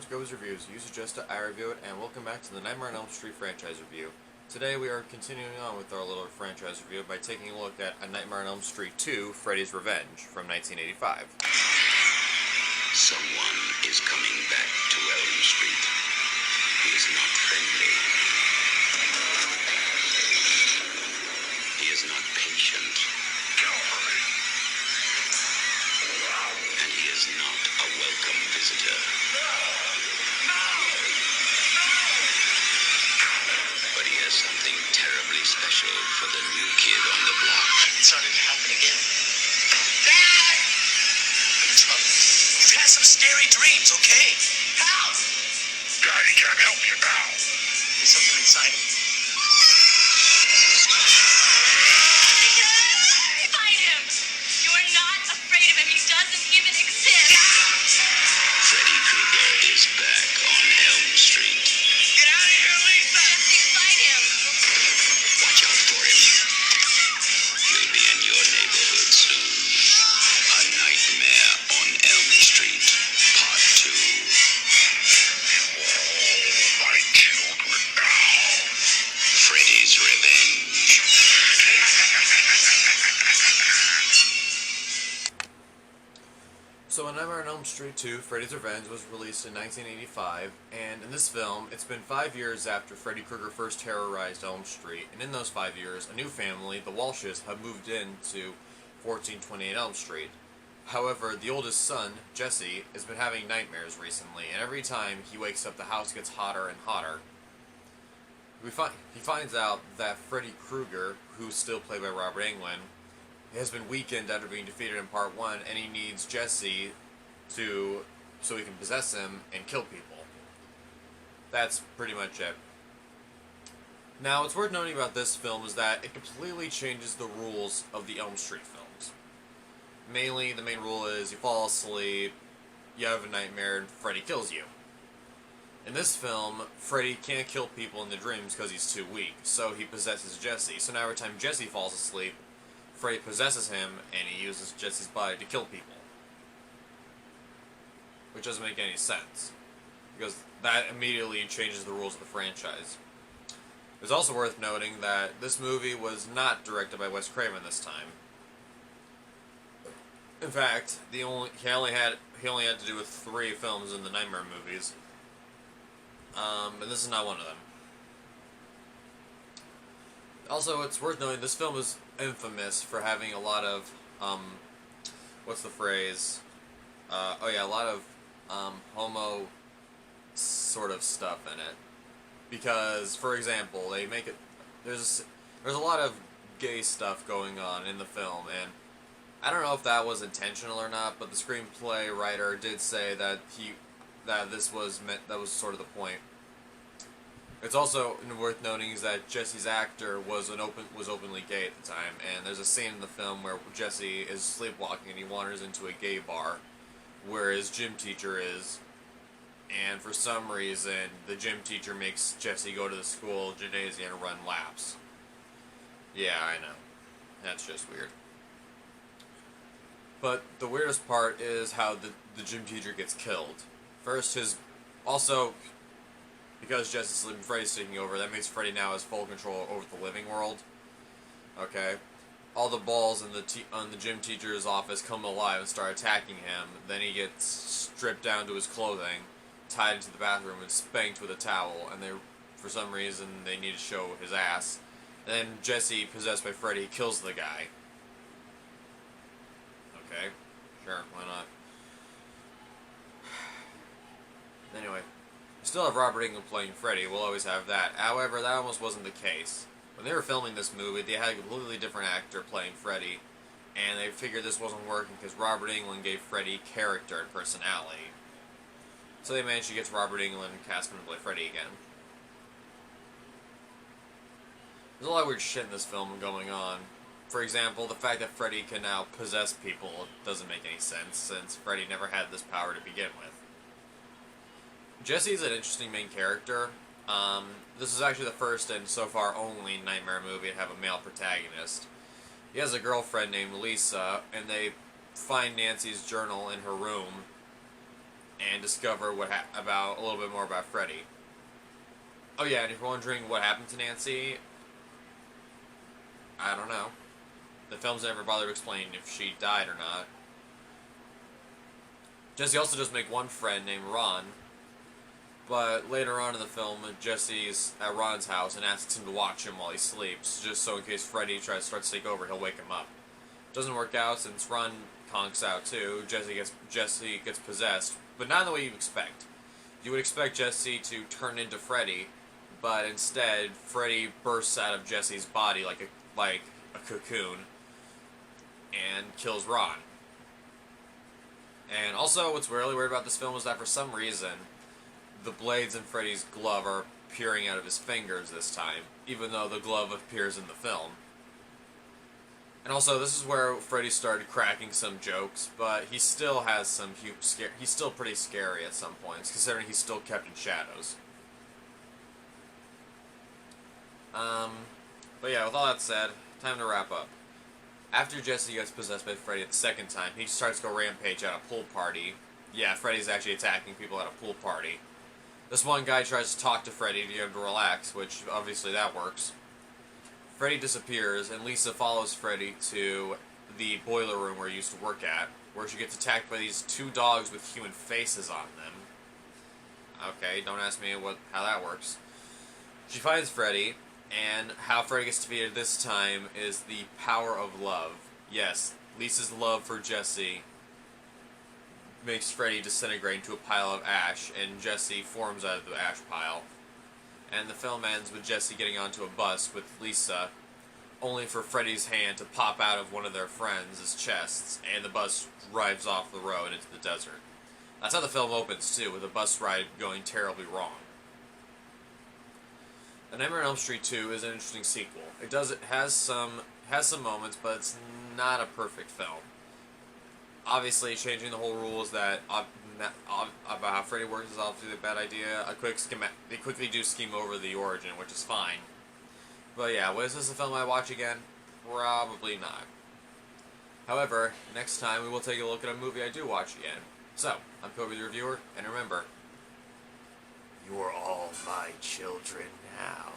to Goes Reviews. You suggest it, I review it, and welcome back to the Nightmare on Elm Street franchise review. Today we are continuing on with our little franchise review by taking a look at A Nightmare on Elm Street 2, Freddy's Revenge, from 1985. Someone is coming back to Elm Street. He is not friendly. He is not patient. And he is not a welcome visitor. But he has something terribly special for the new kid on the block. It started to happen again. Dad! You've had some scary dreams, okay? Help! Daddy can't help you now. There's something inside him. Fight him! You are not afraid of him. He doesn't even exist. Freddy Krueger is back on Elm Street. Get out of here, Lisa! Jesse, fight him! Watch out for him. He'll be in your neighborhood soon. A Nightmare on Elm Street, Part 2. My children now. Freddy's Revenge. So, A Nightmare on Elm Street 2, Freddy's Revenge, was released in 1985, and in this film, it's been 5 years after Freddy Krueger first terrorized Elm Street, and in those 5 years, a new family, the Walshes, have moved into 1428 Elm Street. However, the oldest son, Jesse, has been having nightmares recently, and every time he wakes up, the house gets hotter and hotter. He finds out that Freddy Krueger, who's still played by Robert Englund, has been weakened after being defeated in Part 1, and he needs Jesse so he can possess him and kill people. That's pretty much it. Now, what's worth noting about this film is that it completely changes the rules of the Elm Street films. Mainly, the main rule is you fall asleep, you have a nightmare, and Freddy kills you. In this film, Freddy can't kill people in the dreams because he's too weak, so he possesses Jesse. So now every time Jesse falls asleep, Freddy possesses him, and he uses Jesse's body to kill people. Which doesn't make any sense, because that immediately changes the rules of the franchise. It's also worth noting that this movie was not directed by Wes Craven this time. In fact, he only had to do with 3 films in the Nightmare movies, and this is not one of them. Also, it's worth noting this film is infamous for having a lot of, what's the phrase? A lot of, homo sort of stuff in it. Because, for example, they make it, there's a lot of gay stuff going on in the film, and I don't know if that was intentional or not, but the screenplay writer did say that that was sort of the point. It's also worth noting is that Jesse's actor was openly gay at the time, and there's a scene in the film where Jesse is sleepwalking and he wanders into a gay bar where his gym teacher is, and for some reason the gym teacher makes Jesse go to the school gymnasium and run laps. Yeah, I know. That's just weird. But the weirdest part is how the gym teacher gets killed. First, because Jesse's sleeping, Freddy's taking over, that means Freddy now has full control over the living world. Okay? All the balls in the gym teacher's office come alive and start attacking him. Then he gets stripped down to his clothing, tied into the bathroom, and spanked with a towel. And for some reason, they need to show his ass. And then Jesse, possessed by Freddy, kills the guy. Okay? Sure, why not? Anyway. We still have Robert Englund playing Freddy, we'll always have that. However, that almost wasn't the case. When they were filming this movie, they had a completely different actor playing Freddy, and they figured this wasn't working because Robert Englund gave Freddy character and personality. So they managed to get to Robert Englund and cast him to play Freddy again. There's a lot of weird shit in this film going on. For example, the fact that Freddy can now possess people doesn't make any sense, since Freddy never had this power to begin with. Jesse's an interesting main character. This is actually the first and so far only Nightmare movie to have a male protagonist. He has a girlfriend named Lisa, and they find Nancy's journal in her room, and discover about a little bit more about Freddy. Oh yeah, and if you're wondering what happened to Nancy, I don't know. The film's never bothered explaining if she died or not. Jesse also does make one friend named Ron, but later on in the film, Jesse's at Ron's house and asks him to watch him while he sleeps, just so in case Freddy tries to take over, he'll wake him up. Doesn't work out since Ron conks out too. Jesse gets possessed, but not in the way you expect. You would expect Jesse to turn into Freddy, but instead, Freddy bursts out of Jesse's body like a cocoon and kills Ron. And also, what's really weird about this film is that for some reason, the blades in Freddy's glove are peering out of his fingers this time, even though the glove appears in the film. And also, this is where Freddy started cracking some jokes, but he still has some he's still pretty scary at some points, considering he's still kept in shadows. But yeah, with all that said, time to wrap up. After Jesse gets possessed by Freddy the second time, he starts to go rampage at a pool party. Yeah, Freddy's actually attacking people at a pool party. This one guy tries to talk to Freddy to get him to relax, which obviously that works. Freddy disappears, and Lisa follows Freddy to the boiler room where he used to work at, where she gets attacked by these two dogs with human faces on them. Okay, don't ask me how that works. She finds Freddy, and how Freddy gets defeated this time is the power of love. Yes, Lisa's love for Jesse makes Freddy disintegrate into a pile of ash, and Jesse forms out of the ash pile. And the film ends with Jesse getting onto a bus with Lisa, only for Freddy's hand to pop out of one of their friends' chests, and the bus drives off the road into the desert. That's how the film opens, too, with a bus ride going terribly wrong. The Nightmare on Elm Street 2 is an interesting sequel. It has some moments, but it's not a perfect film. Obviously, changing the whole rules about how Freddy works is obviously a bad idea. They quickly do scheme over the origin, which is fine. But yeah, is this a film I watch again? Probably not. However, next time we will take a look at a movie I do watch again. So, I'm Kobe the Reviewer, and remember, you are all my children now.